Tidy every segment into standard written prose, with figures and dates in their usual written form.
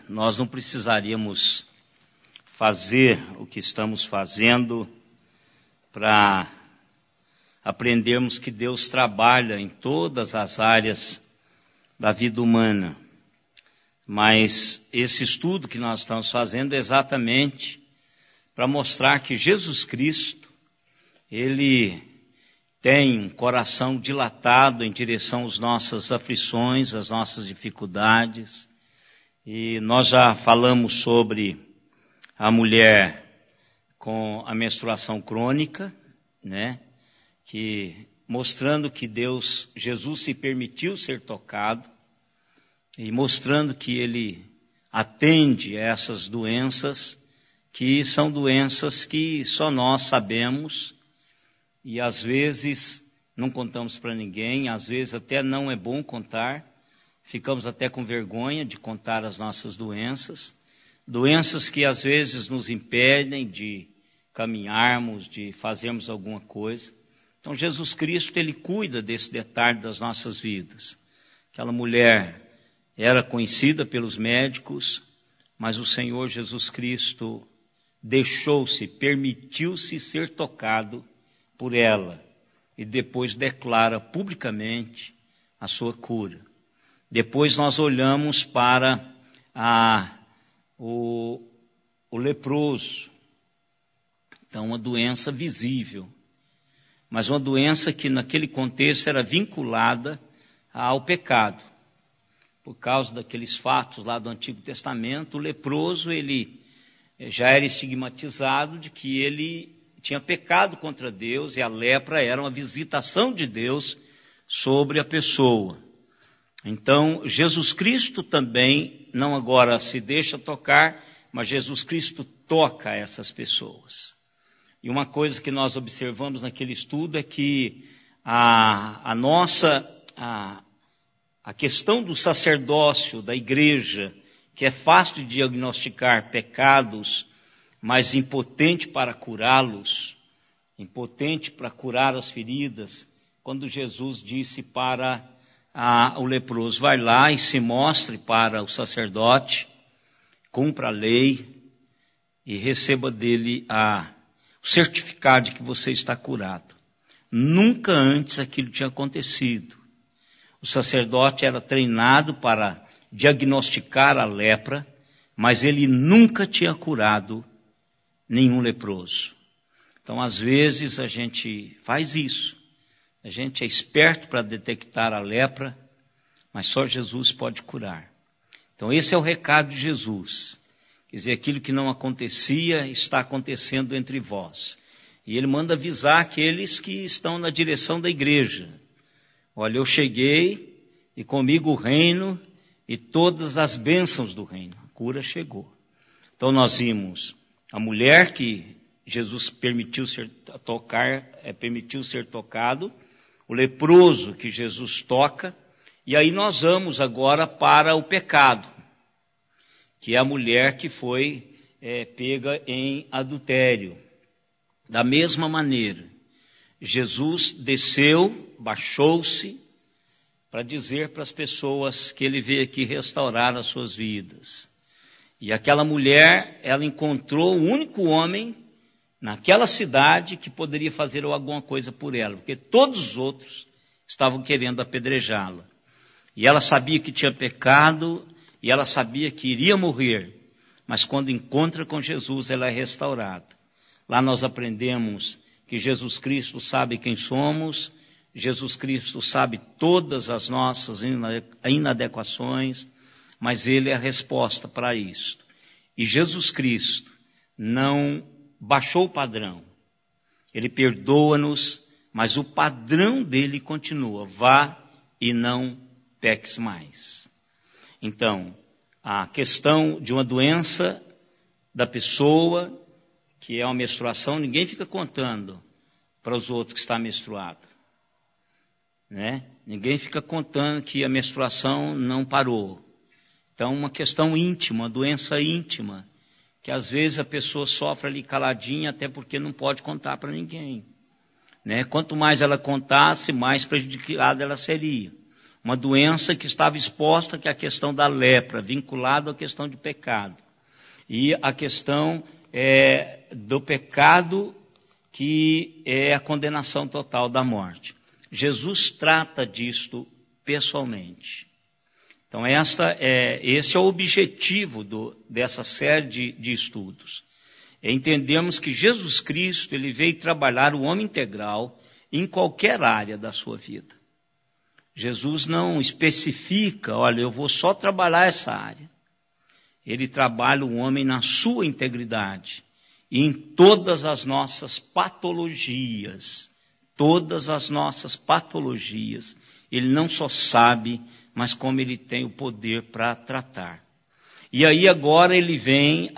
nós não precisaríamos fazer o que estamos fazendo para aprendermos que Deus trabalha em todas as áreas da vida humana. Mas esse estudo que nós estamos fazendo é exatamente para mostrar que Jesus Cristo, Ele tem um coração dilatado em direção às nossas aflições, às nossas dificuldades. E nós já falamos sobre a mulher com a menstruação crônica, né? Mostrando que Jesus se permitiu ser tocado e mostrando que Ele atende a essas doenças, que são doenças que só nós sabemos. E às vezes não contamos para ninguém, às vezes até não é bom contar, ficamos até com vergonha de contar as nossas doenças que às vezes nos impedem de caminharmos, de fazermos alguma coisa. Então Jesus Cristo, Ele cuida desse detalhe das nossas vidas. Aquela mulher era conhecida pelos médicos, mas o Senhor Jesus Cristo permitiu-se ser tocado por ela, e depois declara publicamente a sua cura. Depois nós olhamos para o leproso. Então, uma doença visível, mas uma doença que naquele contexto era vinculada ao pecado. Por causa daqueles fatos lá do Antigo Testamento, o leproso ele já era estigmatizado de que ele tinha pecado contra Deus, e a lepra era uma visitação de Deus sobre a pessoa. Então, Jesus Cristo também, não agora se deixa tocar, mas Jesus Cristo toca essas pessoas. E uma coisa que nós observamos naquele estudo é que a questão do sacerdócio, da igreja, que é fácil de diagnosticar pecados, mas impotente para curá-los, impotente para curar as feridas, quando Jesus disse para o leproso, vai lá e se mostre para o sacerdote, cumpra a lei e receba dele o certificado de que você está curado. Nunca antes aquilo tinha acontecido. O sacerdote era treinado para diagnosticar a lepra, mas ele nunca tinha curado nenhum leproso. Então, às vezes, a gente faz isso. A gente é esperto para detectar a lepra, mas só Jesus pode curar. Então, esse é o recado de Jesus. Quer dizer, aquilo que não acontecia está acontecendo entre vós. E ele manda avisar aqueles que estão na direção da igreja. Olha, eu cheguei e comigo o reino e todas as bênçãos do reino. A cura chegou. Então, nós vimos a mulher que Jesus permitiu ser tocado, o leproso que Jesus toca, e aí nós vamos agora para o pecado, que é a mulher que foi pega em adultério. Da mesma maneira, Jesus baixou-se para dizer para as pessoas que ele veio aqui restaurar as suas vidas. E aquela mulher, ela encontrou o único homem naquela cidade que poderia fazer alguma coisa por ela, porque todos os outros estavam querendo apedrejá-la. E ela sabia que tinha pecado, e ela sabia que iria morrer, mas quando encontra com Jesus, ela é restaurada. Lá nós aprendemos que Jesus Cristo sabe quem somos, Jesus Cristo sabe todas as nossas inadequações, mas Ele é a resposta para isto. E Jesus Cristo não baixou o padrão. Ele perdoa-nos, mas o padrão dele continua. Vá e não peques mais. Então, a questão de uma doença da pessoa, que é uma menstruação, ninguém fica contando para os outros que está menstruado. Né? Ninguém fica contando que a menstruação não parou. Então, uma questão íntima, uma doença íntima, que às vezes a pessoa sofre ali caladinha, até porque não pode contar para ninguém. Né? Quanto mais ela contasse, mais prejudicada ela seria. uma doença que estava exposta, que é a questão da lepra, vinculada à questão de pecado. E a questão do pecado, que é a condenação total da morte. Jesus trata disto pessoalmente. Então esse é o objetivo dessa série de estudos. Entendemos que Jesus Cristo, ele veio trabalhar o homem integral em qualquer área da sua vida. Jesus não especifica, olha, eu vou só trabalhar essa área. Ele trabalha o homem na sua integridade e em todas as nossas patologias. Todas as nossas patologias. Ele não só sabe, mas como ele tem o poder para tratar. E aí agora ele vem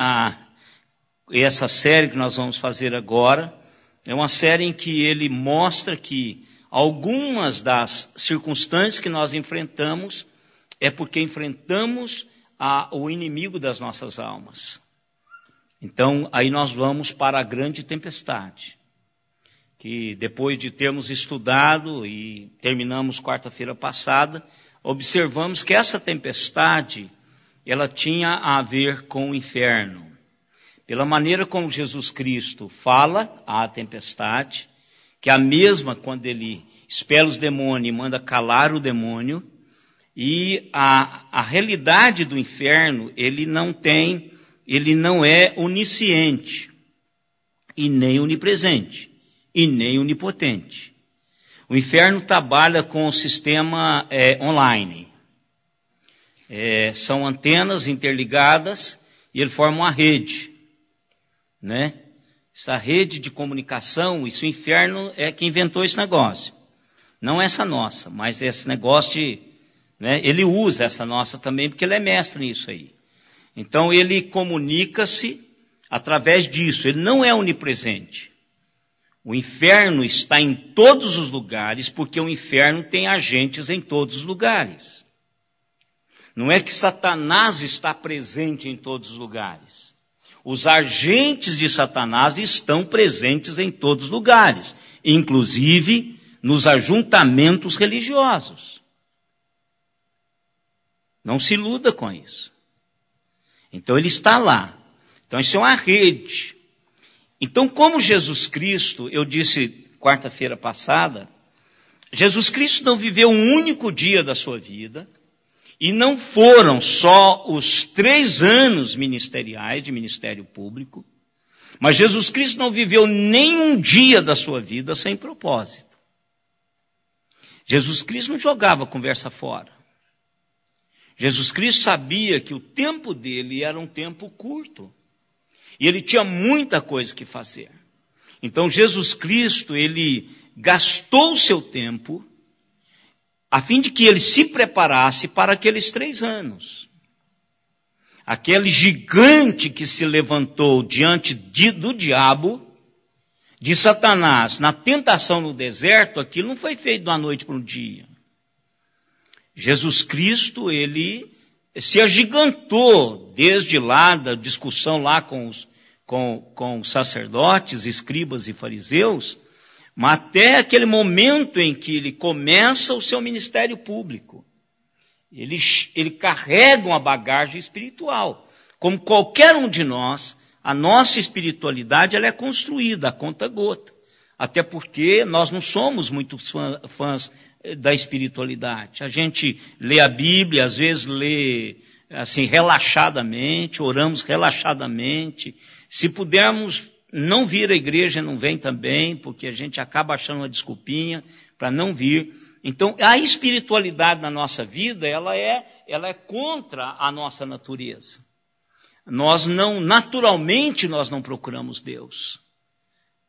essa série que nós vamos fazer agora, é uma série em que ele mostra que algumas das circunstâncias que nós enfrentamos é porque enfrentamos o inimigo das nossas almas. Então, aí nós vamos para a grande tempestade, que depois de termos estudado e terminamos quarta-feira passada, observamos que essa tempestade, ela tinha a ver com o inferno. Pela maneira como Jesus Cristo fala à tempestade, que é a mesma quando ele expela os demônios e manda calar o demônio, e a realidade do inferno, ele não é onisciente, e nem onipresente, e nem onipotente. O inferno trabalha com o sistema online. São antenas interligadas e ele forma uma rede, né? Essa rede de comunicação, isso o inferno é que inventou esse negócio. Não essa nossa, mas esse negócio ele usa essa nossa também, porque ele é mestre nisso aí. Então ele comunica-se através disso, ele não é onipresente. O inferno está em todos os lugares, porque o inferno tem agentes em todos os lugares. Não é que Satanás está presente em todos os lugares. Os agentes de Satanás estão presentes em todos os lugares, inclusive nos ajuntamentos religiosos. Não se iluda com isso. Então ele está lá. Então isso é uma rede. Então, como Jesus Cristo, eu disse quarta-feira passada, Jesus Cristo não viveu um único dia da sua vida, e não foram só os 3 anos ministeriais de ministério público, mas Jesus Cristo não viveu nenhum dia da sua vida sem propósito. Jesus Cristo não jogava conversa fora. Jesus Cristo sabia que o tempo dele era um tempo curto. E ele tinha muita coisa que fazer. Então Jesus Cristo, ele gastou o seu tempo a fim de que ele se preparasse para aqueles 3 anos. Aquele gigante que se levantou diante do diabo, de Satanás, na tentação no deserto, aquilo não foi feito de uma noite para um dia. Jesus Cristo, ele se agigantou desde lá, da discussão lá com os sacerdotes, escribas e fariseus, mas até aquele momento em que ele começa o seu ministério público. Ele carrega uma bagagem espiritual. Como qualquer um de nós, a nossa espiritualidade ela é construída a conta-gota. Até porque nós não somos muito fãs da espiritualidade. A gente lê a Bíblia, às vezes lê assim relaxadamente, oramos relaxadamente. Se pudermos não vir à igreja, não vem também, porque a gente acaba achando uma desculpinha para não vir. Então, a espiritualidade na nossa vida, ela é contra a nossa natureza. Naturalmente nós não procuramos Deus.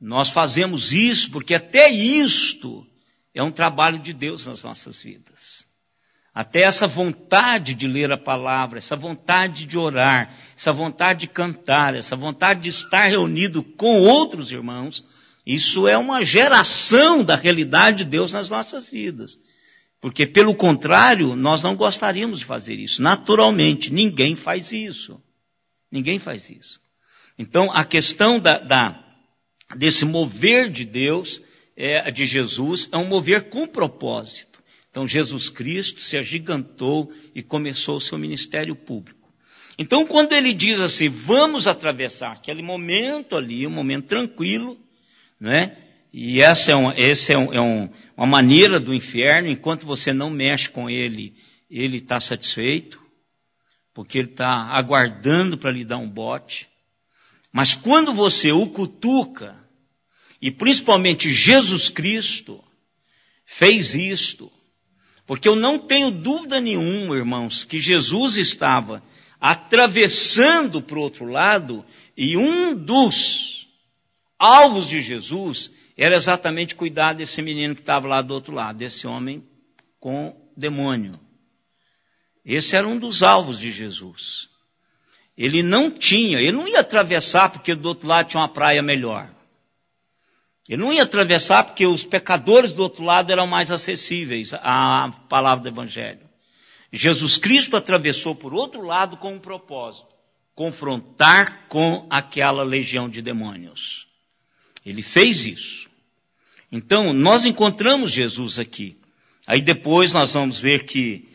Nós fazemos isso porque até isto é um trabalho de Deus nas nossas vidas. Até essa vontade de ler a palavra, essa vontade de orar, essa vontade de cantar, essa vontade de estar reunido com outros irmãos, isso é uma geração da realidade de Deus nas nossas vidas. Porque, pelo contrário, nós não gostaríamos de fazer isso. Naturalmente, ninguém faz isso. Ninguém faz isso. Então, a questão desse mover de Deus, de Jesus, é um mover com propósito. Então Jesus Cristo se agigantou e começou o seu ministério público. Então quando ele diz assim, vamos atravessar aquele momento ali, um momento tranquilo, né? E essa uma maneira do inferno, enquanto você não mexe com ele, ele está satisfeito, porque ele está aguardando para lhe dar um bote. Mas quando você o cutuca, e principalmente Jesus Cristo fez isto, porque eu não tenho dúvida nenhuma, irmãos, que Jesus estava atravessando para o outro lado, e um dos alvos de Jesus era exatamente cuidar desse menino que estava lá do outro lado, desse homem com demônio. Esse era um dos alvos de Jesus. Ele não ia atravessar porque do outro lado tinha uma praia melhor. Ele não ia atravessar porque os pecadores do outro lado eram mais acessíveis à palavra do Evangelho. Jesus Cristo atravessou por outro lado com um propósito: confrontar com aquela legião de demônios. Ele fez isso. Então, nós encontramos Jesus aqui. Aí depois nós vamos ver que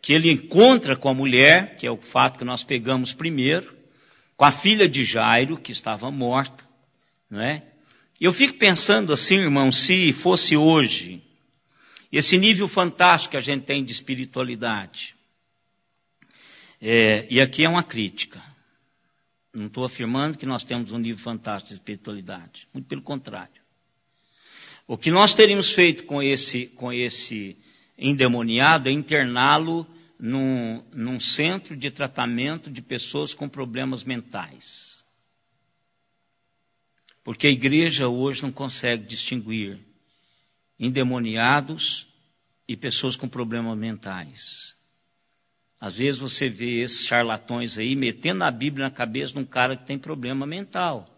ele encontra com a mulher, que é o fato que nós pegamos primeiro, com a filha de Jairo, que estava morta. Não é? Eu fico pensando assim, irmão, se fosse hoje, esse nível fantástico que a gente tem de espiritualidade. E aqui é uma crítica. Não estou afirmando que nós temos um nível fantástico de espiritualidade. Muito pelo contrário. O que nós teríamos feito com esse endemoniado é interná-lo num centro de tratamento de pessoas com problemas mentais. Porque a igreja hoje não consegue distinguir endemoniados e pessoas com problemas mentais. Às vezes você vê esses charlatões aí metendo a Bíblia na cabeça de um cara que tem problema mental.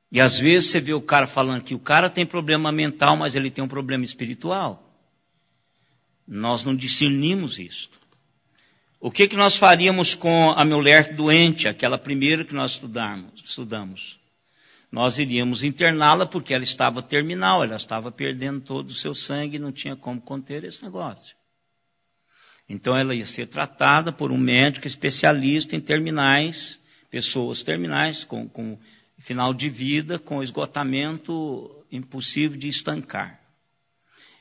E às vezes você vê o cara falando que o cara tem problema mental, mas ele tem um problema espiritual. Nós não discernimos isso. O que nós faríamos com a mulher doente, aquela primeira que nós estudamos? Nós iríamos interná-la porque ela estava terminal, ela estava perdendo todo o seu sangue e não tinha como conter esse negócio. Então ela ia ser tratada por um médico especialista em terminais, pessoas terminais com final de vida, com esgotamento impossível de estancar.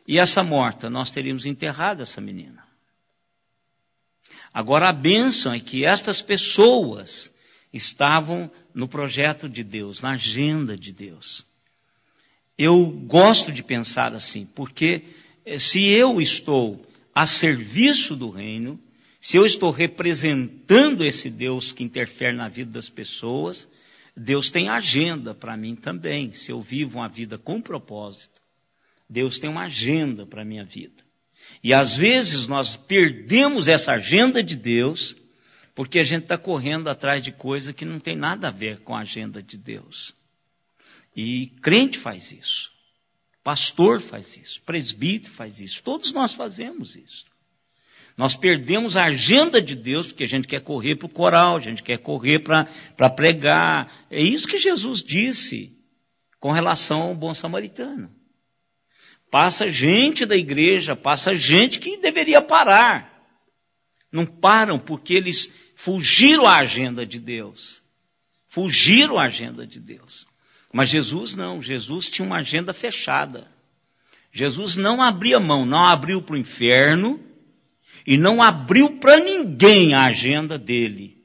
E essa morta, nós teríamos enterrado essa menina. Agora a bênção é que estas pessoas estavam no projeto de Deus, na agenda de Deus. Eu gosto de pensar assim, porque se eu estou a serviço do reino, se eu estou representando esse Deus que interfere na vida das pessoas, Deus tem agenda para mim também. Se eu vivo uma vida com propósito, Deus tem uma agenda para a minha vida. E às vezes nós perdemos essa agenda de Deus, porque a gente está correndo atrás de coisa que não tem nada a ver com a agenda de Deus. E crente faz isso, pastor faz isso, presbítero faz isso, todos nós fazemos isso. Nós perdemos a agenda de Deus, porque a gente quer correr para o coral, a gente quer correr para pregar. É isso que Jesus disse com relação ao bom samaritano. Passa gente da igreja, passa gente que deveria parar. Não param porque eles fugiram à agenda de Deus. Fugiram à agenda de Deus. Mas Jesus não, Jesus tinha uma agenda fechada. Jesus não abria mão, não abriu para o inferno e não abriu para ninguém a agenda dele.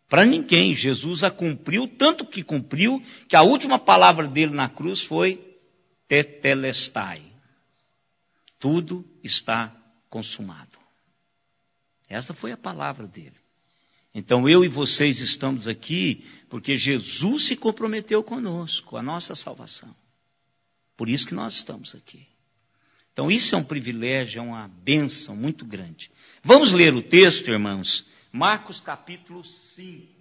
Para ninguém. Jesus a cumpriu, tanto que cumpriu, que a última palavra dele na cruz foi tetelestai. Tudo está consumado. Essa foi a palavra dele. Então eu e vocês estamos aqui porque Jesus se comprometeu conosco, a nossa salvação. Por isso que nós estamos aqui. Então isso é um privilégio, é uma bênção muito grande. Vamos ler o texto, irmãos. Marcos capítulo 5.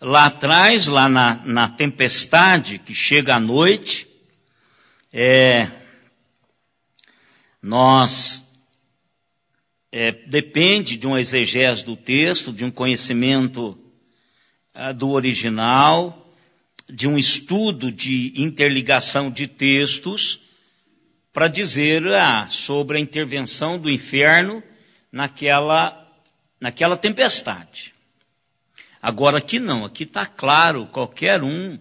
Lá atrás, lá na tempestade que chega à noite, nós depende de uma exegese do texto, de um conhecimento do original, de um estudo de interligação de textos, para dizer sobre a intervenção do inferno naquela tempestade. Agora aqui não, aqui está claro, qualquer um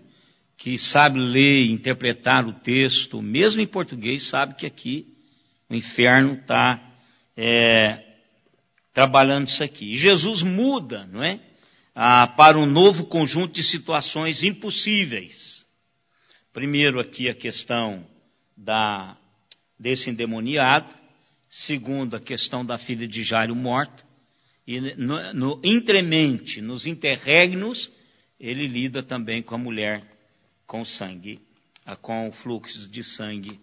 que sabe ler e interpretar o texto, mesmo em português, sabe que aqui o inferno está trabalhando isso aqui. E Jesus muda, não é? Para um novo conjunto de situações impossíveis. Primeiro aqui a questão desse endemoniado. Segundo, a questão da filha de Jairo morta. E no entremente, nos interregnos, ele lida também com a mulher com sangue, com o fluxo de sangue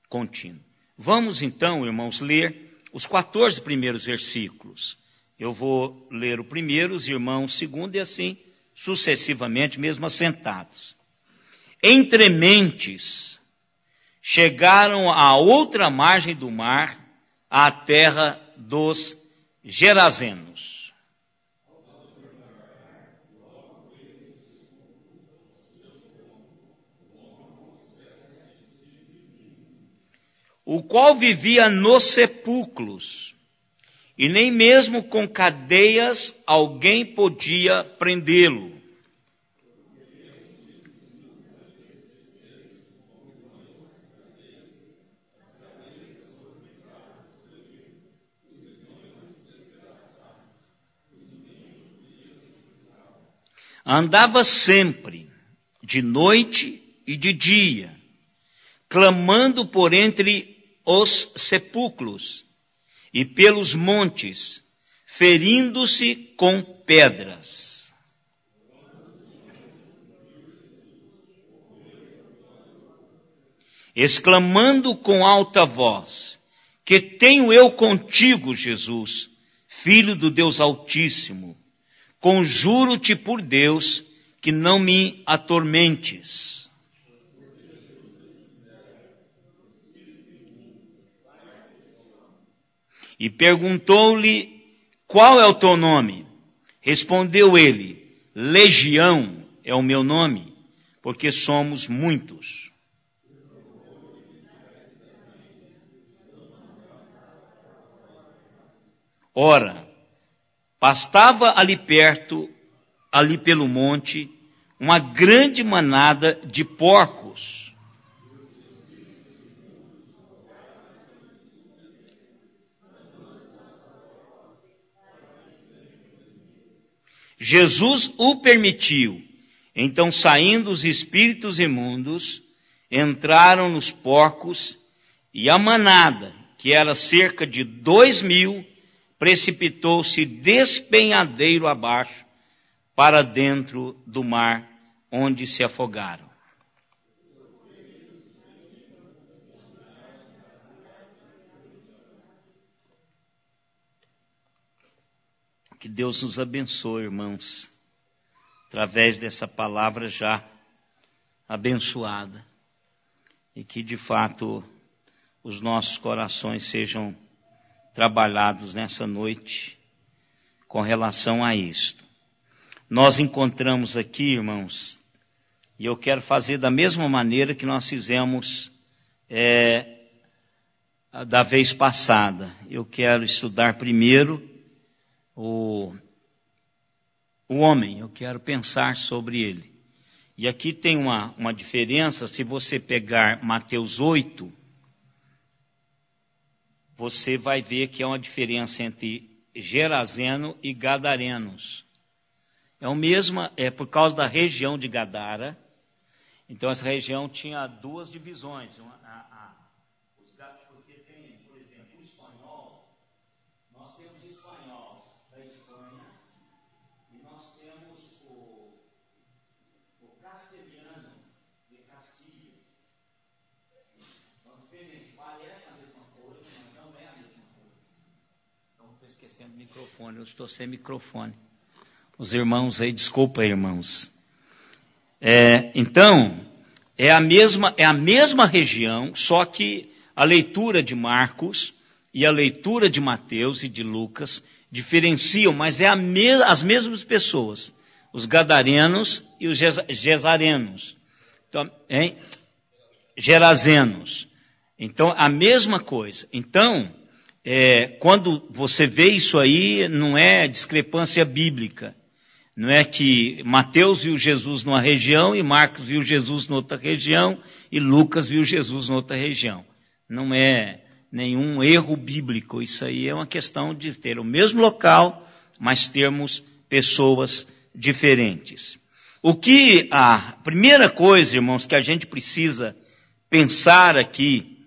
contínuo. Vamos então, irmãos, ler os 14 primeiros versículos. Eu vou ler o primeiro, os irmãos o segundo, e assim sucessivamente, mesmo assentados. Entrementes chegaram à outra margem do mar, à terra dos Gerazenos. O qual vivia nos sepulcros, e nem mesmo com cadeias alguém podia prendê-lo. Andava sempre, de noite e de dia, clamando por entre os sepulcros e pelos montes, ferindo-se com pedras. Exclamando com alta voz: que tenho eu contigo, Jesus, Filho do Deus Altíssimo? Conjuro-te por Deus que não me atormentes. E perguntou-lhe: qual é o teu nome? Respondeu ele: Legião é o meu nome, porque somos muitos. Ora, pastava ali perto, ali pelo monte, uma grande manada de porcos. Jesus o permitiu. Então, saindo os espíritos imundos, entraram nos porcos, e a manada, que era cerca de 2.000, precipitou-se despenhadeiro abaixo para dentro do mar, onde se afogaram. Que Deus nos abençoe, irmãos, através dessa palavra já abençoada, e que de fato os nossos corações sejam trabalhados nessa noite com relação a isto. Nós encontramos aqui, irmãos, e eu quero fazer da mesma maneira que nós fizemos da vez passada. Eu quero estudar primeiro o homem, eu quero pensar sobre ele. E aqui tem uma diferença. Se você pegar Mateus 8, você vai ver que é uma diferença entre Gerazeno e Gadarenos. É por causa da região de Gadara. Então essa região tinha duas divisões. Porque tem, por exemplo, o espanhol. Nós temos espanhóis da Espanha e nós temos o castelhano de Castilho. Então, parece a mesma coisa, mas não é a mesma coisa. Então, estou esquecendo o microfone, eu estou sem microfone. Os irmãos aí, desculpa, irmãos. Então, é a mesma região, só que a leitura de Marcos e a leitura de Mateus e de Lucas diferenciam, mas é as mesmas pessoas, os gadarenos e os gesarenos, então, gerazenos. Então, a mesma coisa. Então, quando você vê isso aí, não é discrepância bíblica. Não é que Mateus viu Jesus numa região e Marcos viu Jesus noutra região e Lucas viu Jesus noutra região. Não é nenhum erro bíblico. Isso aí é uma questão de ter o mesmo local, mas termos pessoas diferentes. A primeira coisa, irmãos, que a gente precisa pensar aqui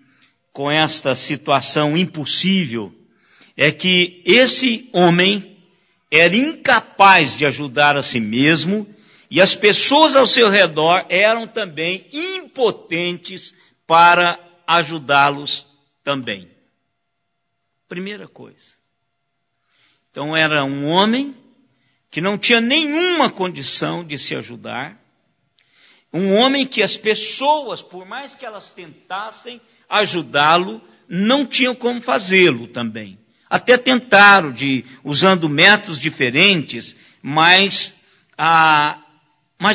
com esta situação impossível é que esse homem era incapaz de ajudar a si mesmo e as pessoas ao seu redor eram também impotentes para ajudá-los também. Primeira coisa. Então era um homem que não tinha nenhuma condição de se ajudar, um homem que as pessoas, por mais que elas tentassem ajudá-lo, não tinham como fazê-lo também. Até tentaram, usando métodos diferentes, mas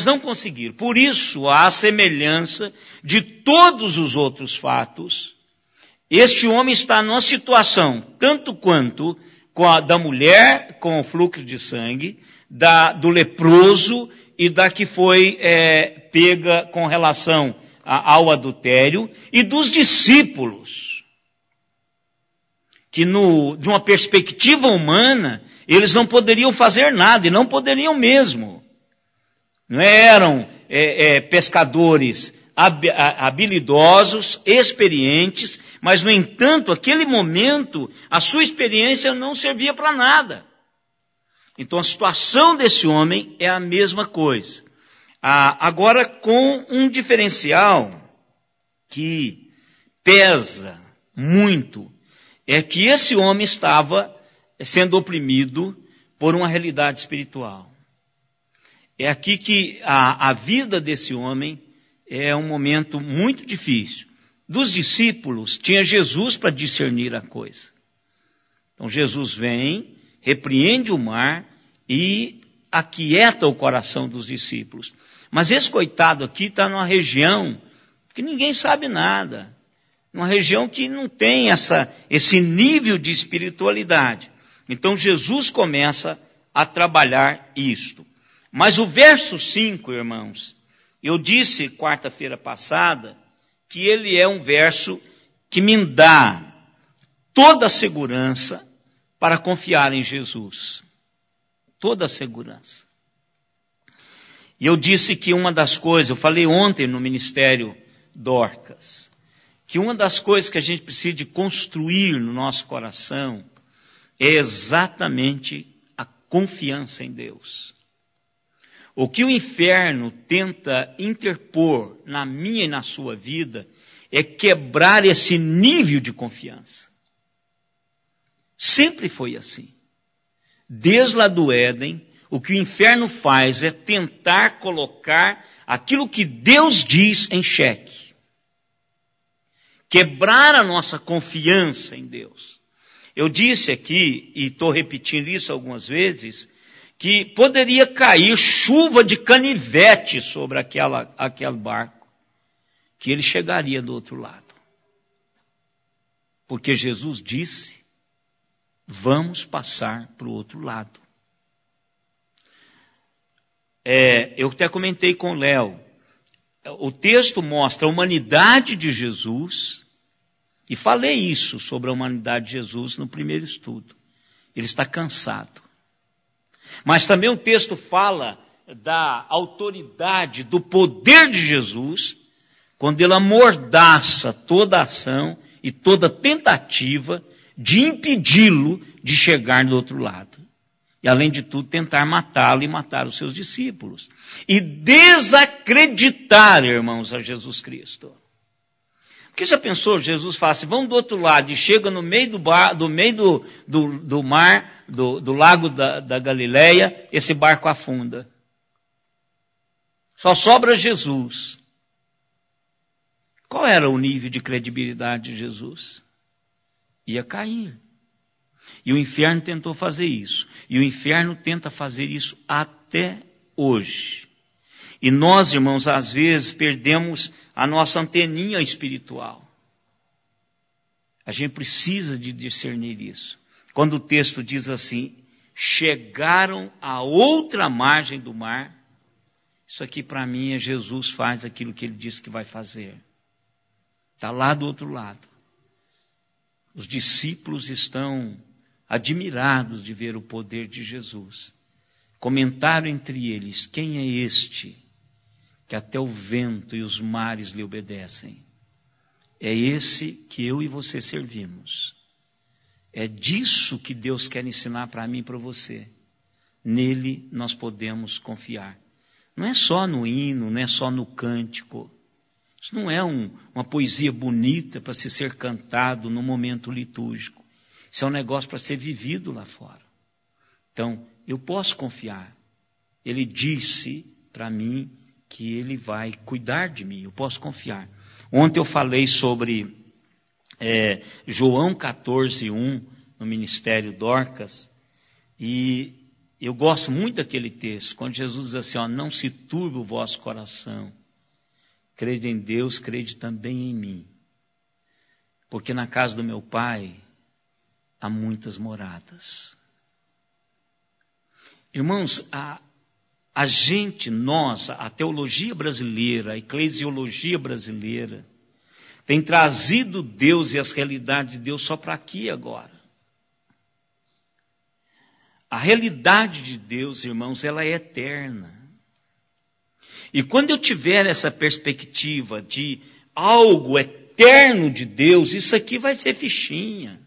não conseguiram. Por isso, à semelhança de todos os outros fatos, este homem está numa situação, tanto quanto da mulher com o fluxo de sangue, do leproso e da que foi pega com relação ao adultério, e dos discípulos, que de uma perspectiva humana, eles não poderiam fazer nada, e não poderiam mesmo. Não eram pescadores habilidosos, experientes, mas, no entanto, aquele momento, a sua experiência não servia para nada. Então, a situação desse homem é a mesma coisa. Agora, com um diferencial que pesa muito, é que esse homem estava sendo oprimido por uma realidade espiritual. É aqui que a vida desse homem é um momento muito difícil. Dos discípulos, tinha Jesus para discernir a coisa. Então Jesus vem, repreende o mar e aquieta o coração dos discípulos. Mas esse coitado aqui está numa região que ninguém sabe nada. Uma região que não tem esse nível de espiritualidade. Então Jesus começa a trabalhar isto. Mas o verso 5, irmãos, eu disse quarta-feira passada que ele é um verso que me dá toda a segurança para confiar em Jesus. Toda a segurança. E eu disse que uma das coisas, eu falei ontem no Ministério Dorcas, que uma das coisas que a gente precisa de construir no nosso coração é exatamente a confiança em Deus. O que o inferno tenta interpor na minha e na sua vida é quebrar esse nível de confiança. Sempre foi assim. Desde lá do Éden, o que o inferno faz é tentar colocar aquilo que Deus diz em xeque. Quebrar a nossa confiança em Deus. Eu disse aqui, e estou repetindo isso algumas vezes, que poderia cair chuva de canivete sobre aquele barco, que ele chegaria do outro lado. Porque Jesus disse, vamos passar para o outro lado. Eu até comentei com o Léo, o texto mostra a humanidade de Jesus, e falei isso sobre a humanidade de Jesus no primeiro estudo. Ele está cansado. Mas também o texto fala da autoridade, do poder de Jesus, quando ele amordaça toda a ação e toda tentativa de impedi-lo de chegar do outro lado. E, além de tudo, tentar matá-lo e matar os seus discípulos. E desacreditar, irmãos, a Jesus Cristo. Porque já pensou, Jesus fala assim, vamos do outro lado, e chega no meio do mar, do lago da Galileia, esse barco afunda. Só sobra Jesus. Qual era o nível de credibilidade de Jesus? ia cair. E o inferno tentou fazer isso. E o inferno tenta fazer isso até hoje. E nós, irmãos, às vezes perdemos a nossa anteninha espiritual. A gente precisa de discernir isso. Quando o texto diz assim, chegaram à outra margem do mar, isso aqui para mim é Jesus faz aquilo que ele disse que vai fazer. Está lá do outro lado. Os discípulos estão admirados de ver o poder de Jesus. Comentaram entre eles, quem é este que até o vento e os mares lhe obedecem? É esse que eu e você servimos. É disso que Deus quer ensinar para mim e para você. Nele nós podemos confiar. Não é só no hino, não é só no cântico. Isso não é uma poesia bonita para se ser cantado no momento litúrgico. Isso é um negócio para ser vivido lá fora. Então, eu posso confiar. Ele disse para mim que ele vai cuidar de mim. Eu posso confiar. Ontem eu falei sobre João 14:1 no Ministério Dorcas. E eu gosto muito daquele texto, quando Jesus diz assim, não se turbe o vosso coração. Crede em Deus, crede também em mim. Porque na casa do meu Pai há muitas moradas. Irmãos, a teologia brasileira, a eclesiologia brasileira, tem trazido Deus e as realidades de Deus só para aqui e agora. A realidade de Deus, irmãos, ela é eterna. E quando eu tiver essa perspectiva de algo eterno de Deus, isso aqui vai ser fichinha.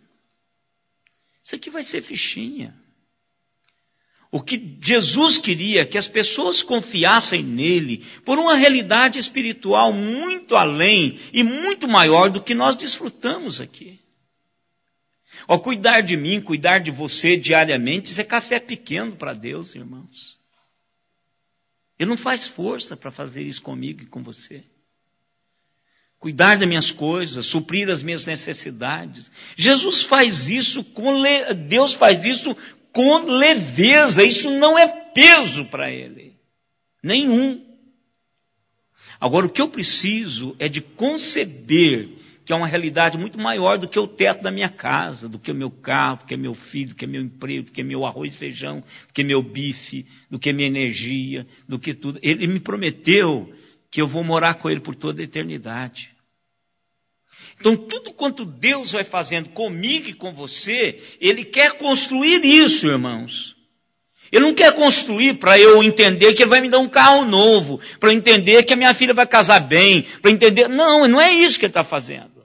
Isso aqui vai ser fichinha. O que Jesus queria é que as pessoas confiassem nele por uma realidade espiritual muito além e muito maior do que nós desfrutamos aqui. Cuidar de mim, cuidar de você diariamente, isso é café pequeno para Deus, irmãos. Ele não faz força para fazer isso comigo e com você. Cuidar das minhas coisas, suprir as minhas necessidades. Jesus faz isso Deus faz isso com leveza. Isso não é peso para ele. Nenhum. Agora, o que eu preciso é de conceber que é uma realidade muito maior do que o teto da minha casa, do que o meu carro, do que meu filho, do que meu emprego, do que meu arroz e feijão, do que meu bife, do que minha energia, do que tudo. Ele me prometeu que eu vou morar com ele por toda a eternidade. Então, tudo quanto Deus vai fazendo comigo e com você, Ele quer construir isso, irmãos. Ele não quer construir para eu entender que Ele vai me dar um carro novo, para eu entender que a minha filha vai casar bem, para entender... Não é isso que Ele está fazendo.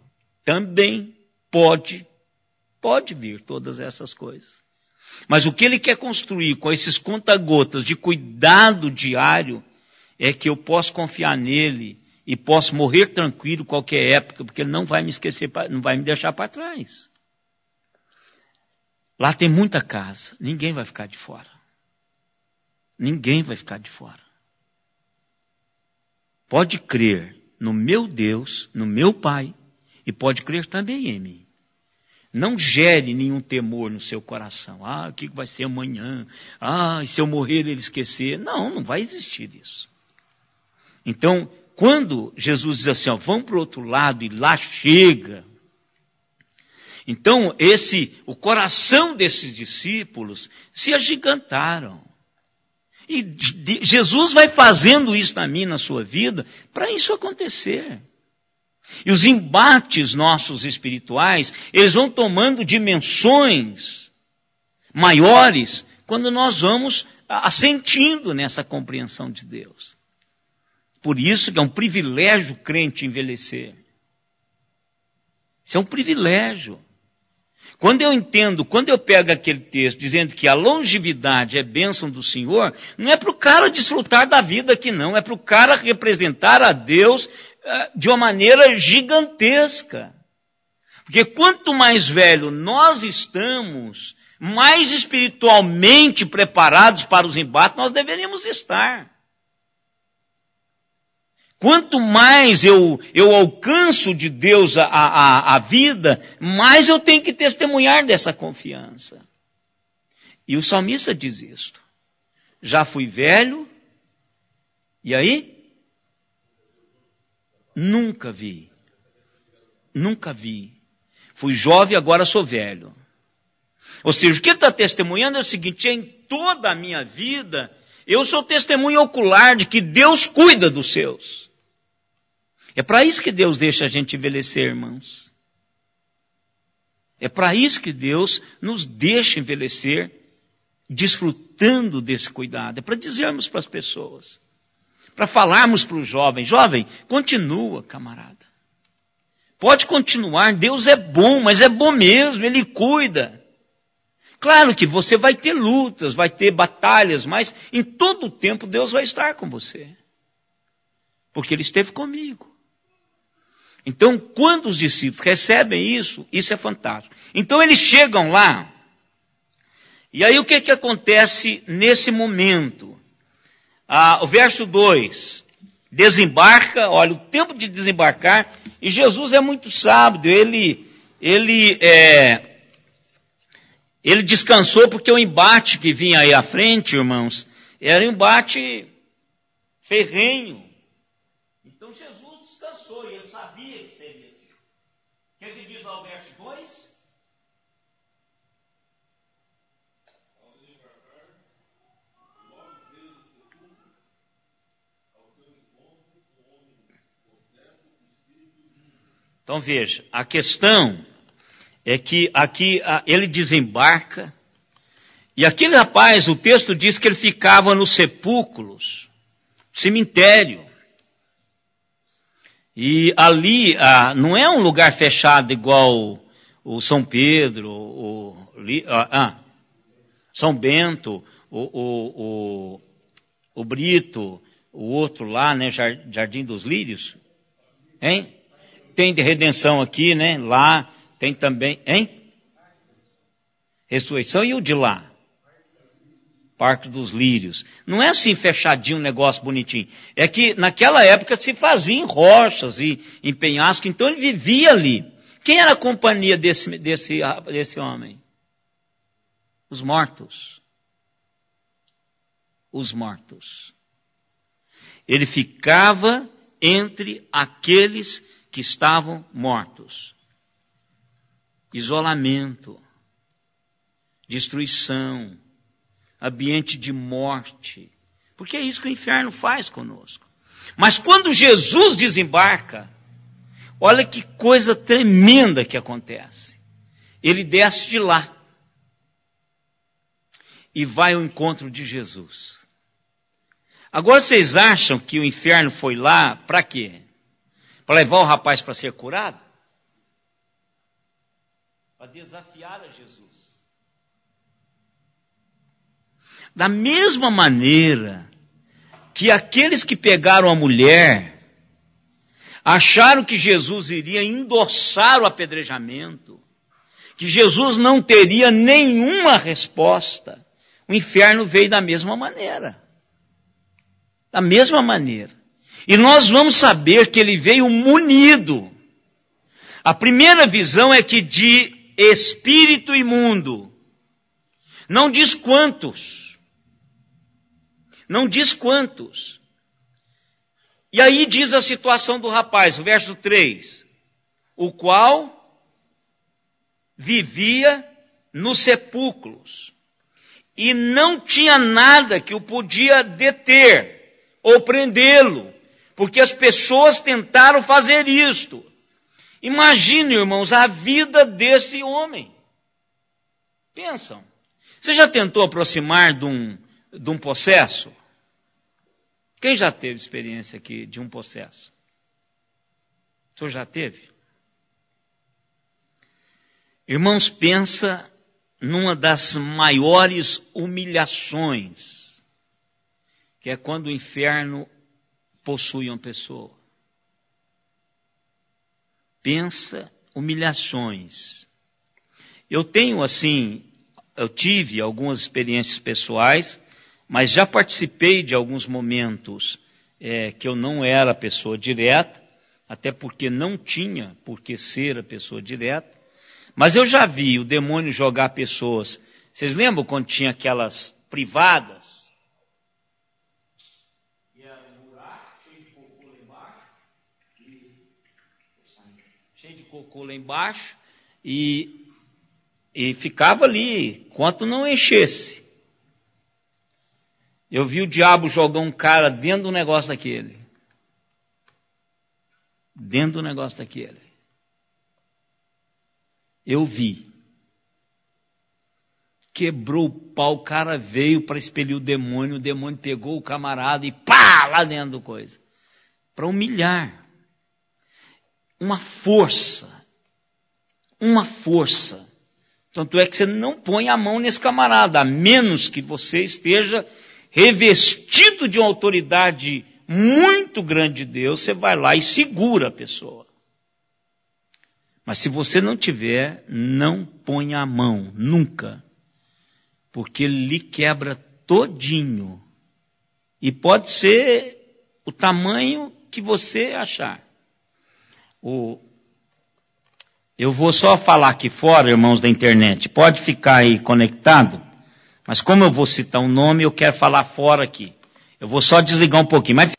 Também pode vir todas essas coisas. Mas o que Ele quer construir com esses conta-gotas de cuidado diário é que eu possa confiar nele e posso morrer tranquilo qualquer época, porque Ele não vai me esquecer, não vai me deixar para trás. Lá tem muita casa, ninguém vai ficar de fora. Ninguém vai ficar de fora. Pode crer no meu Deus, no meu Pai, e pode crer também em mim. Não gere nenhum temor no seu coração. O que vai ser amanhã? E se eu morrer ele esquecer? Não vai existir isso. Então, quando Jesus diz assim, vamos para o outro lado e lá chega. Então, o coração desses discípulos se agigantaram. E Jesus vai fazendo isso na minha, na sua vida, para isso acontecer. E os embates nossos espirituais, eles vão tomando dimensões maiores quando nós vamos assentindo nessa compreensão de Deus. Por isso que é um privilégio o crente envelhecer. Isso é um privilégio. Quando eu pego aquele texto dizendo que a longevidade é bênção do Senhor, não é para o cara desfrutar da vida aqui não, é para o cara representar a Deus de uma maneira gigantesca. Porque quanto mais velho nós estamos, mais espiritualmente preparados para os embates nós deveríamos estar. Quanto mais eu alcanço de Deus a vida, mais eu tenho que testemunhar dessa confiança. E o salmista diz isto. Já fui velho, e aí? Nunca vi. Fui jovem, agora sou velho. Ou seja, o que ele está testemunhando é o seguinte: em toda a minha vida, eu sou testemunho ocular de que Deus cuida dos seus. É para isso que Deus deixa a gente envelhecer, irmãos. É para isso que Deus nos deixa envelhecer, desfrutando desse cuidado. É para dizermos para as pessoas, para falarmos para o jovem: jovem, continua, camarada. Pode continuar, Deus é bom, mas é bom mesmo, Ele cuida. Claro que você vai ter lutas, vai ter batalhas, mas em todo o tempo Deus vai estar com você. Porque Ele esteve comigo. Então, quando os discípulos recebem isso é fantástico. Então, eles chegam lá, e aí o que acontece nesse momento? O verso 2, desembarca, olha, o tempo de desembarcar, e Jesus é muito sábio, ele descansou porque o embate que vinha aí à frente, irmãos, era um embate ferrenho. Então Jesus descansou e ele sabia que seria assim. O que ele diz lá o verso 2? Então veja, a questão é que aqui ele desembarca, e aquele rapaz, o texto diz que ele ficava nos sepulcros, cemitério. E ali não é um lugar fechado igual o São Pedro, São Bento, o Brito, o outro lá, né, Jardim dos Lírios. Hein? Tem de redenção aqui, né? Lá tem também, hein? Ressurreição e o de lá? Parque dos Lírios. Não é assim fechadinho, um negócio bonitinho. É que naquela época se fazia em rochas e em penhascos, então ele vivia ali. Quem era a companhia desse homem? Os mortos. Os mortos. Ele ficava entre aqueles que estavam mortos. Isolamento, destruição, ambiente de morte. Porque é isso que o inferno faz conosco. Mas quando Jesus desembarca, olha que coisa tremenda que acontece. Ele desce de lá e vai ao encontro de Jesus. Agora vocês acham que o inferno foi lá para quê? Para levar o rapaz para ser curado? Para desafiar a Jesus. Da mesma maneira que aqueles que pegaram a mulher acharam que Jesus iria endossar o apedrejamento, que Jesus não teria nenhuma resposta, o inferno veio da mesma maneira. Da mesma maneira. E nós vamos saber que ele veio munido. A primeira visão é que de espírito imundo. Não diz quantos. Não diz quantos. E aí diz a situação do rapaz, o verso 3. O qual vivia nos sepulcros. E não tinha nada que o podia deter ou prendê-lo. Porque as pessoas tentaram fazer isto. Imagine, irmãos, a vida desse homem. Pensam. Você já tentou aproximar de um possesso? Quem já teve experiência aqui de um possesso? O senhor já teve? Irmãos, pensa numa das maiores humilhações, que é quando o inferno possui uma pessoa. Pensa humilhações. Eu tive algumas experiências pessoais, mas já participei de alguns momentos que eu não era a pessoa direta, até porque não tinha por que ser a pessoa direta, mas eu já vi o demônio jogar pessoas. Vocês lembram quando tinha aquelas privadas? E era um buraco cheio de cocô lá embaixo, cheio de cocô lá embaixo, e ficava ali, enquanto não enchesse. Eu vi o diabo jogar um cara dentro do negócio daquele. Dentro do negócio daquele. Eu vi. Quebrou o pau, o cara veio para expelir o demônio pegou o camarada e pá, lá dentro do coisa. Para humilhar. Uma força. Tanto é que você não põe a mão nesse camarada, a menos que você esteja revestido de uma autoridade muito grande de Deus, você vai lá e segura a pessoa. Mas se você não tiver, não ponha a mão, nunca. Porque ele lhe quebra todinho. E pode ser o tamanho que você achar. Eu vou só falar aqui fora, irmãos da internet. Pode ficar aí conectado. Mas como eu vou citar um nome, eu quero falar fora aqui. Eu vou só desligar um pouquinho. Mas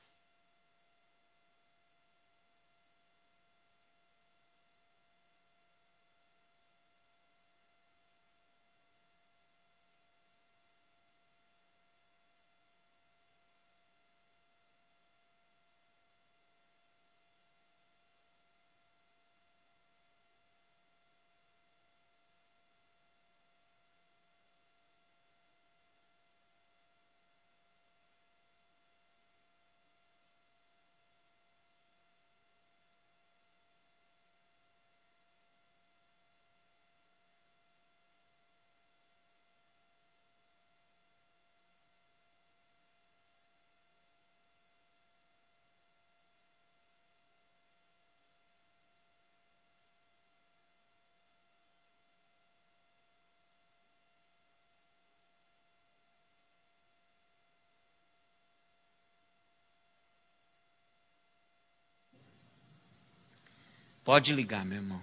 pode ligar, meu irmão.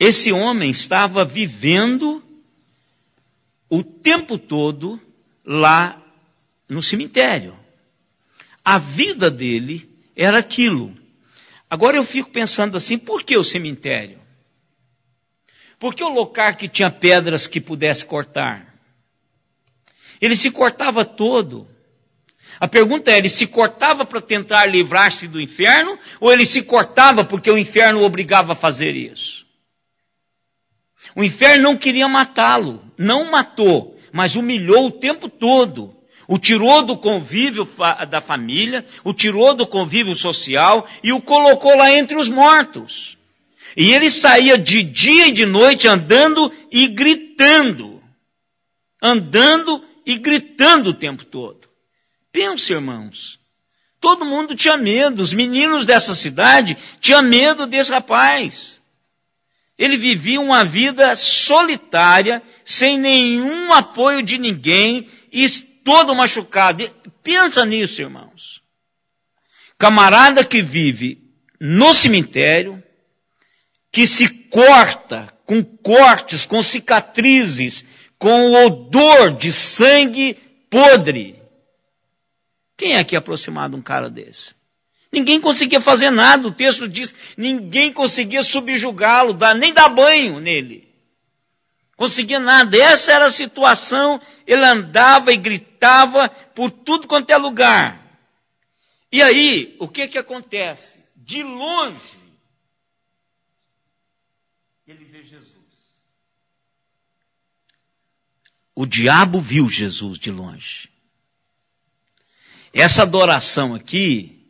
Esse homem estava vivendo o tempo todo lá no cemitério. A vida dele era aquilo. Agora eu fico pensando assim, por que o cemitério? Porque o local que tinha pedras que pudesse cortar. Ele se cortava todo. A pergunta é, ele se cortava para tentar livrar-se do inferno, ou ele se cortava porque o inferno o obrigava a fazer isso? O inferno não queria matá-lo, não matou, mas humilhou o tempo todo. O tirou do convívio da família, o tirou do convívio social e o colocou lá entre os mortos. E ele saía de dia e de noite andando e gritando. Andando e gritando o tempo todo. Pensa, irmãos. Todo mundo tinha medo. Os meninos dessa cidade tinham medo desse rapaz. Ele vivia uma vida solitária, sem nenhum apoio de ninguém, e todo machucado. Pensa nisso, irmãos. Camarada que vive no cemitério, que se corta com cortes, com cicatrizes, com o odor de sangue podre. Quem é que é aproximado de um cara desse? Ninguém conseguia fazer nada, o texto diz, ninguém conseguia subjugá-lo, nem dar banho nele. Conseguia nada, essa era a situação, ele andava e gritava por tudo quanto é lugar. E aí, o que acontece? De longe, ele vê Jesus. O diabo viu Jesus de longe. Essa adoração aqui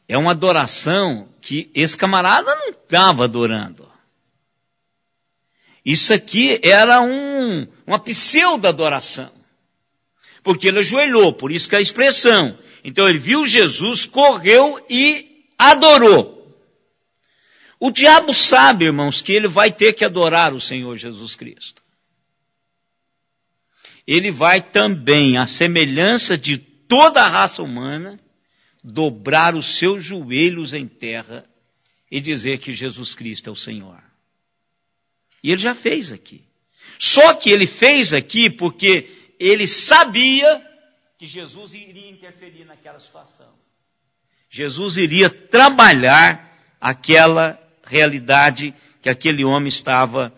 é uma adoração que esse camarada não estava adorando. Isso aqui era uma pseudo-adoração. Porque ele ajoelhou, por isso que é a expressão. Então ele viu Jesus, correu e adorou. O diabo sabe, irmãos, que ele vai ter que adorar o Senhor Jesus Cristo. Ele vai também, à semelhança de toda a raça humana dobrar os seus joelhos em terra e dizer que Jesus Cristo é o Senhor. E ele já fez aqui. Só que ele fez aqui porque ele sabia que Jesus iria interferir naquela situação. Jesus iria trabalhar aquela realidade que aquele homem estava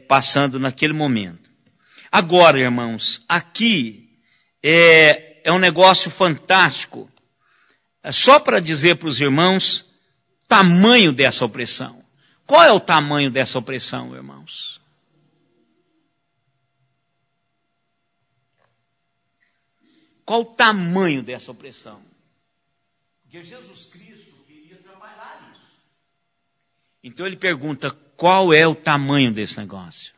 passando naquele momento. Agora, irmãos, aqui é um negócio fantástico. É só para dizer para os irmãos o tamanho dessa opressão. Qual é o tamanho dessa opressão, irmãos? Qual o tamanho dessa opressão? Porque Jesus Cristo queria trabalhar isso. Então ele pergunta, qual é o tamanho desse negócio?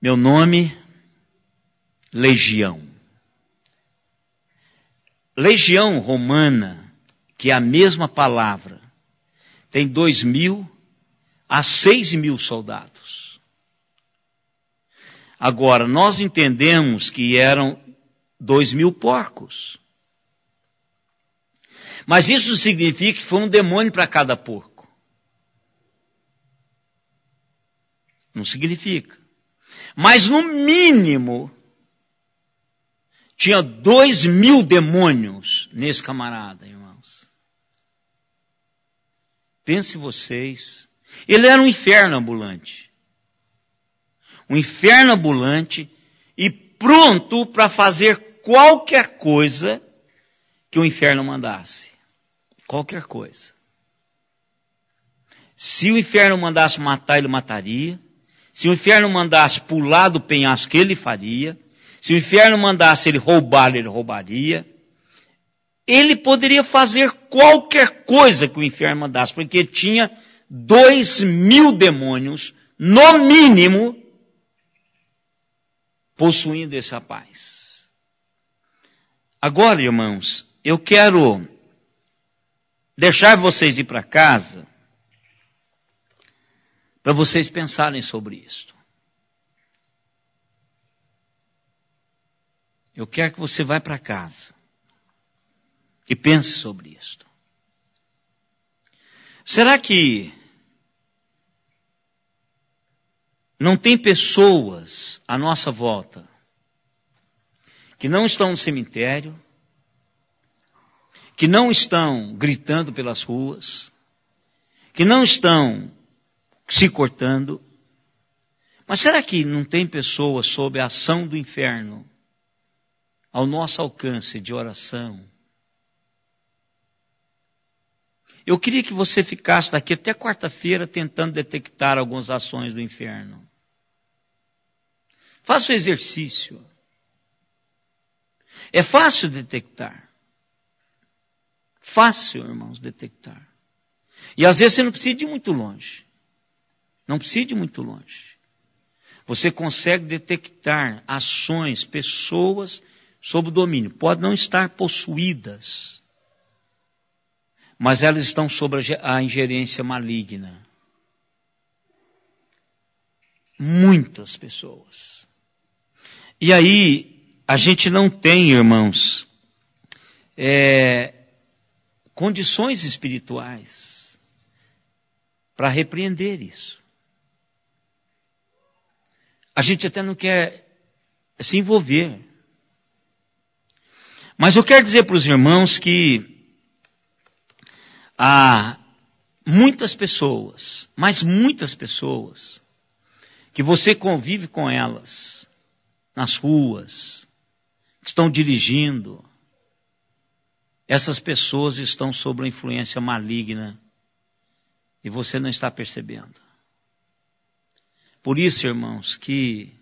Meu nome, Legião. Legião romana, que é a mesma palavra, tem 2.000 a 6.000 soldados. Agora, nós entendemos que eram 2.000 porcos. Mas isso significa que foi um demônio para cada porco. Não significa. Mas no mínimo, tinha 2.000 demônios nesse camarada, irmãos. Pense vocês. Ele era um inferno ambulante. Um inferno ambulante e pronto para fazer qualquer coisa que o inferno mandasse. Qualquer coisa. Se o inferno mandasse matar, ele mataria. Se o inferno mandasse pular do penhasco, ele faria. Se o inferno mandasse ele roubar, ele roubaria. Ele poderia fazer qualquer coisa que o inferno mandasse, porque tinha 2.000 demônios, no mínimo, possuindo esse rapaz. Agora, irmãos, eu quero deixar vocês ir para casa, para vocês pensarem sobre isso. Eu quero que você vá para casa e pense sobre isto. Será que não tem pessoas à nossa volta que não estão no cemitério, que não estão gritando pelas ruas, que não estão se cortando, mas será que não tem pessoas sob a ação do inferno ao nosso alcance de oração? Eu queria que você ficasse daqui até quarta-feira tentando detectar algumas ações do inferno. Faça o exercício. É fácil detectar. Fácil, irmãos, detectar. E às vezes você não precisa ir muito longe. Não precisa ir muito longe. Você consegue detectar ações, pessoas sob o domínio. Pode não estar possuídas, mas elas estão sob a ingerência maligna. Muitas pessoas. E aí, a gente não tem, irmãos, condições espirituais para repreender isso. A gente até não quer se envolver. Mas eu quero dizer para os irmãos que há muitas pessoas, mas muitas pessoas, que você convive com elas nas ruas, que estão dirigindo. Essas pessoas estão sob a influência maligna e você não está percebendo. Por isso, irmãos, que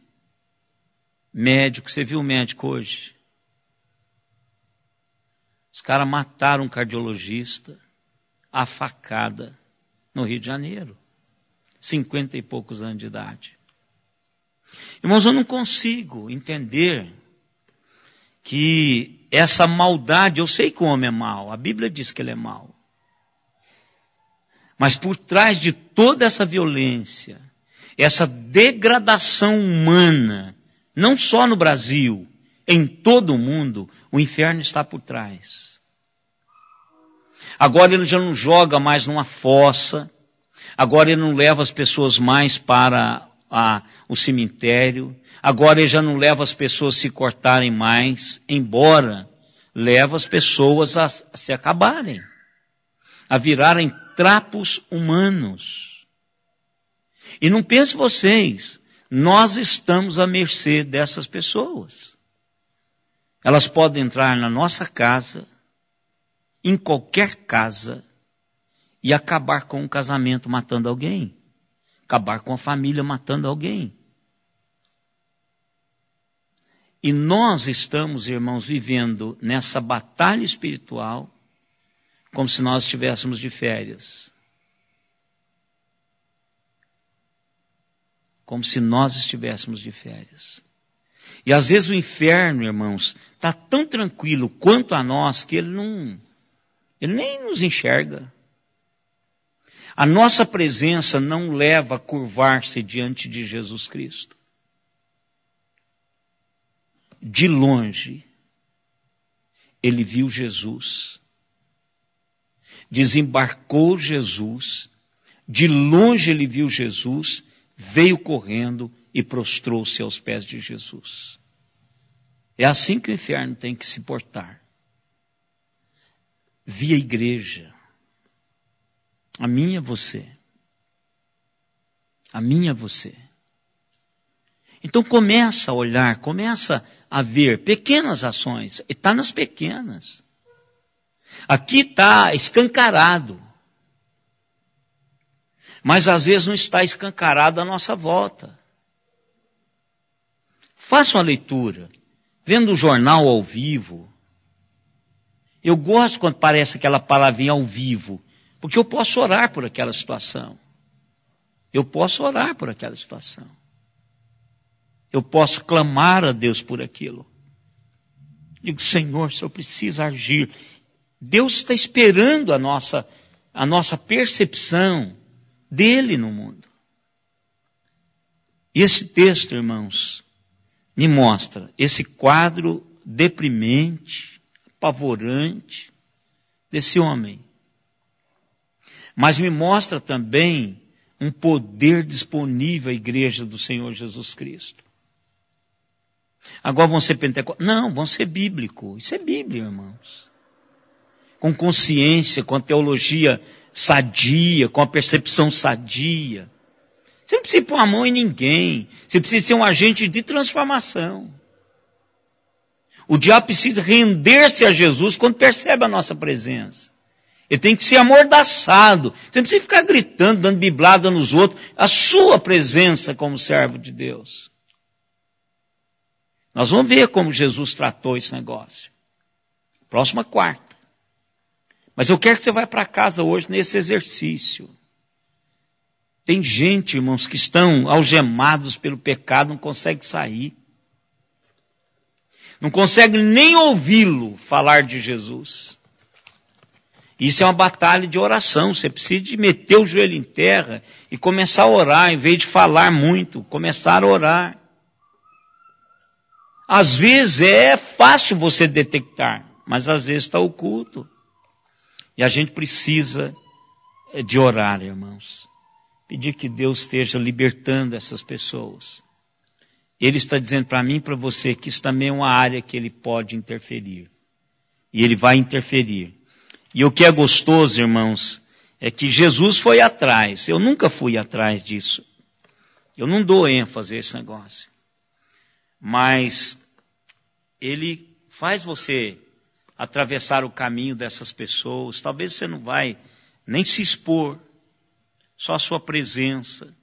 médico, você viu o médico hoje? Os caras mataram um cardiologista à facada no Rio de Janeiro. 50 e poucos anos de idade. Irmãos, eu não consigo entender que essa maldade, eu sei que o homem é mau, a Bíblia diz que ele é mau. Mas por trás de toda essa violência, essa degradação humana Não só no Brasil, em todo o mundo, o inferno está por trás. Agora ele já não joga mais numa fossa, agora ele não leva as pessoas mais para o cemitério, agora ele já não leva as pessoas a se cortarem mais, embora leva as pessoas a se acabarem, a virarem trapos humanos. E não pense vocês, nós estamos à mercê dessas pessoas. Elas podem entrar na nossa casa, em qualquer casa, e acabar com um casamento matando alguém. Acabar com a família matando alguém. E nós estamos, irmãos, vivendo nessa batalha espiritual como se nós estivéssemos de férias. Como se nós estivéssemos de férias. E às vezes o inferno, irmãos, está tão tranquilo quanto a nós que ele nem nos enxerga. A nossa presença não leva a curvar-se diante de Jesus Cristo. De longe, ele viu Jesus. Desembarcou Jesus. De longe ele viu Jesus, veio correndo e prostrou-se aos pés de Jesus. É assim que o inferno tem que se portar. Via igreja. A minha você. A minha você. Então começa a olhar, começa a ver pequenas ações. E está nas pequenas. Aqui está escancarado. Mas às vezes não está escancarado à nossa volta. Faça uma leitura. Vendo o jornal ao vivo. Eu gosto quando aparece aquela palavrinha ao vivo. Porque eu posso orar por aquela situação. Eu posso orar por aquela situação. Eu posso clamar a Deus por aquilo. Digo, Senhor, o Senhor precisa agir. Deus está esperando a nossa percepção dele no mundo. E esse texto, irmãos, me mostra esse quadro deprimente, apavorante desse homem. Mas me mostra também um poder disponível à igreja do Senhor Jesus Cristo. Agora vão ser pentecostais? Não, vão ser bíblico. Isso é Bíblia, irmãos. Com consciência, com a teologia sadia, com a percepção sadia. Você não precisa pôr a mão em ninguém. Você precisa ser um agente de transformação. O diabo precisa render-se a Jesus quando percebe a nossa presença. Ele tem que ser amordaçado. Você não precisa ficar gritando, dando biblada nos outros. A sua presença como servo de Deus. Nós vamos ver como Jesus tratou esse negócio. Próxima quarta. Mas eu quero que você vá para casa hoje nesse exercício. Tem gente, irmãos, que estão algemados pelo pecado, não conseguem sair. Não conseguem nem ouvi-lo falar de Jesus. Isso é uma batalha de oração. Você precisa de meter o joelho em terra e começar a orar, em vez de falar muito, começar a orar. Às vezes é fácil você detectar, mas às vezes está oculto. E a gente precisa de orar, irmãos. Pedir que Deus esteja libertando essas pessoas. Ele está dizendo para mim e para você que isso também é uma área que ele pode interferir. E ele vai interferir. E o que é gostoso, irmãos, é que Jesus foi atrás. Eu nunca fui atrás disso. Eu não dou ênfase a esse negócio. Mas ele faz você atravessar o caminho dessas pessoas. Talvez você não vai nem se expor. Só a sua presença.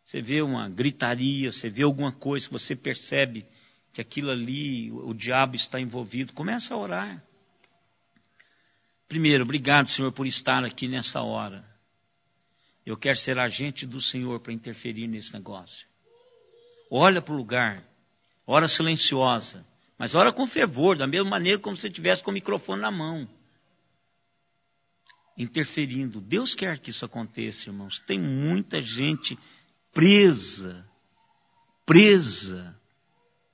Você vê uma gritaria, você vê alguma coisa, você percebe que aquilo ali, o diabo está envolvido. Começa a orar. Primeiro, obrigado, Senhor, por estar aqui nessa hora. Eu quero ser agente do Senhor para interferir nesse negócio. Olha para o lugar. Ora silenciosa. Mas ora com fervor, da mesma maneira como se você estivesse com o microfone na mão. Interferindo. Deus quer que isso aconteça, irmãos. Tem muita gente presa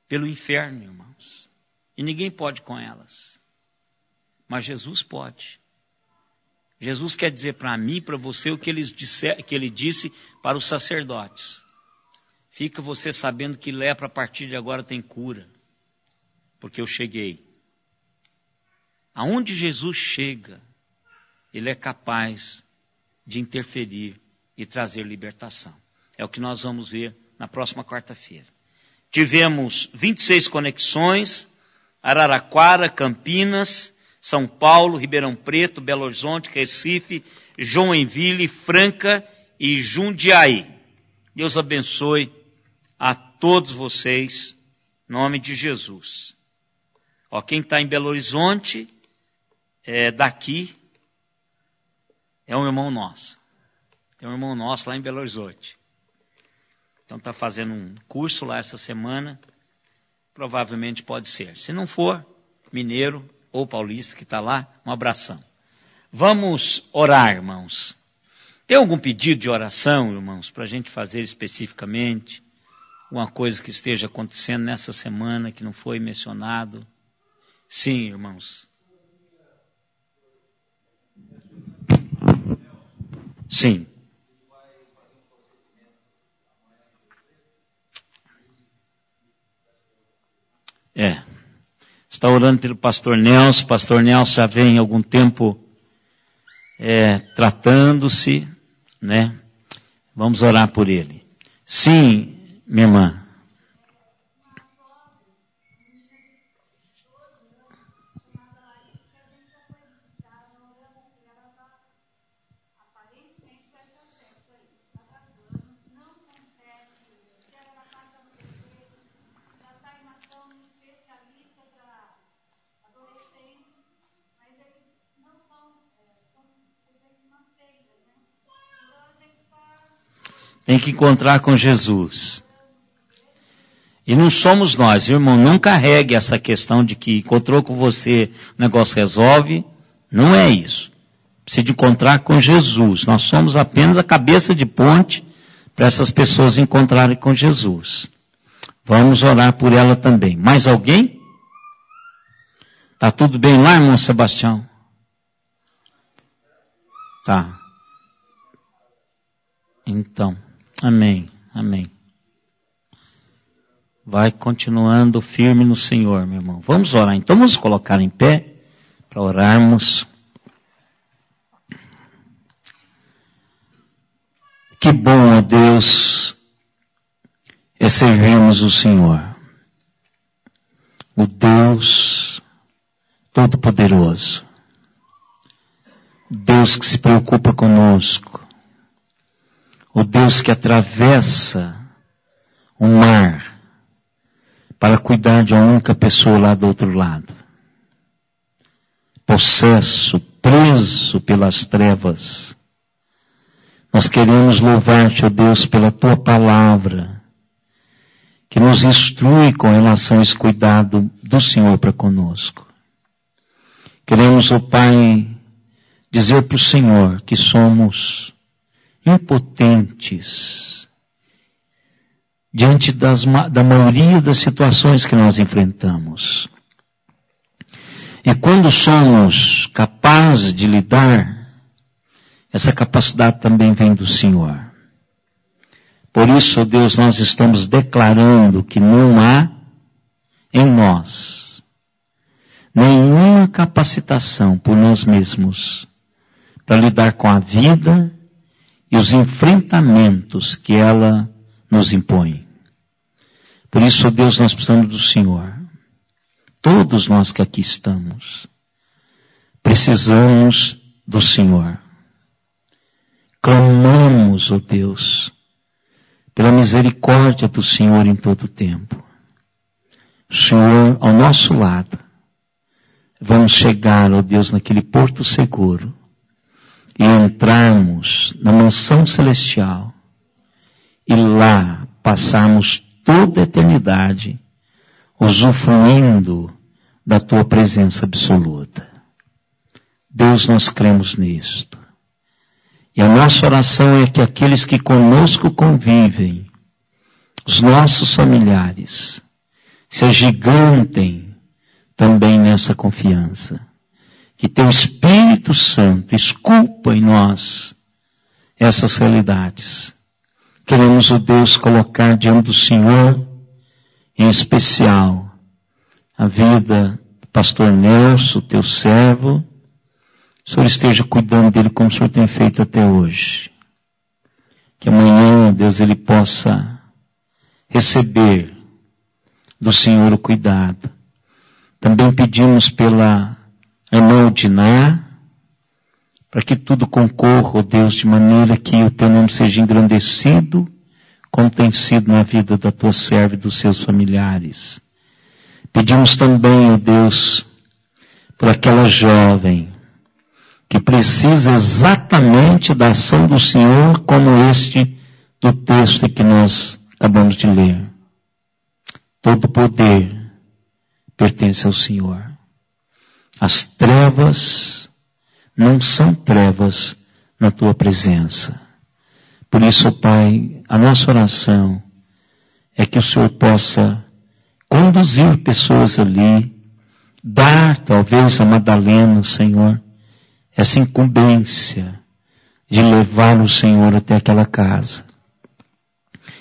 pelo inferno, irmãos. E ninguém pode com elas. Mas Jesus pode. Jesus quer dizer para mim e para você o que ele disse para os sacerdotes. Fica você sabendo que lepra a partir de agora tem cura. Porque eu cheguei. Aonde Jesus chega, ele é capaz de interferir e trazer libertação. É o que nós vamos ver na próxima quarta-feira. Tivemos 26 conexões, Araraquara, Campinas, São Paulo, Ribeirão Preto, Belo Horizonte, Recife, Joinville, Franca e Jundiaí. Deus abençoe a todos vocês, em nome de Jesus. Ó, quem está em Belo Horizonte, daqui, é um irmão nosso. Tem um irmão nosso lá em Belo Horizonte. Então está fazendo um curso lá essa semana. Provavelmente pode ser. Se não for, mineiro ou paulista que está lá, um abração. Vamos orar, irmãos. Tem algum pedido de oração, irmãos, para a gente fazer especificamente? Uma coisa que esteja acontecendo nessa semana que não foi mencionado? Sim, irmãos. Sim. Está orando pelo pastor Nelson. Pastor Nelson já vem há algum tempo tratando-se, né? Vamos orar por ele. Sim, minha irmã. Tem que encontrar com Jesus. E não somos nós, irmão. Não carregue essa questão de que encontrou com você, o negócio resolve. Não é isso. Precisa de encontrar com Jesus. Nós somos apenas a cabeça de ponte para essas pessoas encontrarem com Jesus. Vamos orar por ela também. Mais alguém? Tá tudo bem lá, irmão Sebastião? Tá. Então. Amém, amém. Vai continuando firme no Senhor, meu irmão. Vamos orar. Então vamos colocar em pé para orarmos. Que bom, ó Deus, é servirmos o Senhor. O Deus Todo-Poderoso. Deus que se preocupa conosco. O Deus que atravessa o mar para cuidar de uma única pessoa lá do outro lado. Possesso, preso pelas trevas. Nós queremos louvar-te, ó Deus, pela tua palavra, que nos instrui com relação a esse cuidado do Senhor para conosco. Queremos, ó Pai, dizer para o Senhor que somos impotentes diante da maioria das situações que nós enfrentamos. E quando somos capazes de lidar, essa capacidade também vem do Senhor. Por isso, Deus, nós estamos declarando que não há em nós nenhuma capacitação por nós mesmos para lidar com a vida e os enfrentamentos que ela nos impõe. Por isso, Deus, nós precisamos do Senhor. Todos nós que aqui estamos, precisamos do Senhor. Clamamos, ó Deus, pela misericórdia do Senhor em todo o tempo. O Senhor ao nosso lado. Vamos chegar, ó Deus, naquele porto seguro e entrarmos na mansão celestial e lá passarmos toda a eternidade usufruindo da tua presença absoluta. Deus, nós cremos nisto. E a nossa oração é que aqueles que conosco convivem, os nossos familiares, se agigantem também nessa confiança. Que teu Espírito Santo esculpa em nós essas realidades. Queremos, ó Deus, colocar diante do Senhor, em especial, a vida do pastor Nelson, teu servo. O Senhor esteja cuidando dele como o Senhor tem feito até hoje. Que amanhã, Deus, ele possa receber do Senhor o cuidado. Também pedimos pela irmã Diná, para que tudo concorra, ó Deus, de maneira que o teu nome seja engrandecido, como tem sido na vida da tua serva e dos seus familiares. Pedimos também, ó Deus, por aquela jovem que precisa exatamente da ação do Senhor, como este do texto que nós acabamos de ler. Todo poder pertence ao Senhor. As trevas não são trevas na tua presença. Por isso, Pai, a nossa oração é que o Senhor possa conduzir pessoas ali, dar talvez a Madalena, Senhor, essa incumbência de levar o Senhor até aquela casa.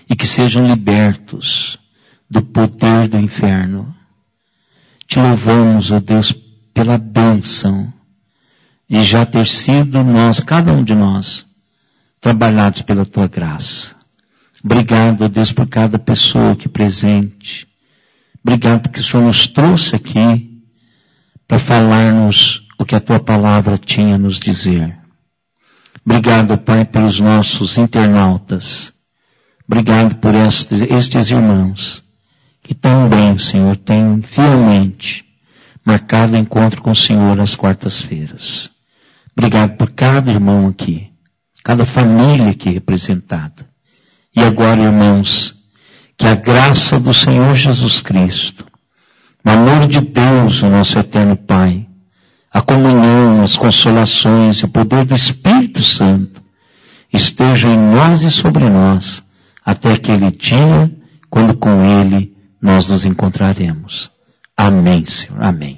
E que sejam libertos do poder do inferno. Te louvamos, ó Deus, pela bênção de já ter sido nós, cada um de nós, trabalhados pela tua graça. Obrigado, ó Deus, por cada pessoa aqui presente. Obrigado porque o Senhor nos trouxe aqui para falar-nos o que a tua palavra tinha a nos dizer. Obrigado, Pai, pelos nossos internautas. Obrigado por estes irmãos que também, Senhor, têm fielmente marcado o encontro com o Senhor às quartas-feiras. Obrigado por cada irmão aqui, cada família aqui representada. E agora, irmãos, que a graça do Senhor Jesus Cristo, o amor de Deus, o nosso eterno Pai, a comunhão, as consolações e o poder do Espírito Santo estejam em nós e sobre nós até aquele dia, quando com Ele nós nos encontraremos. Amém, Senhor. Amém.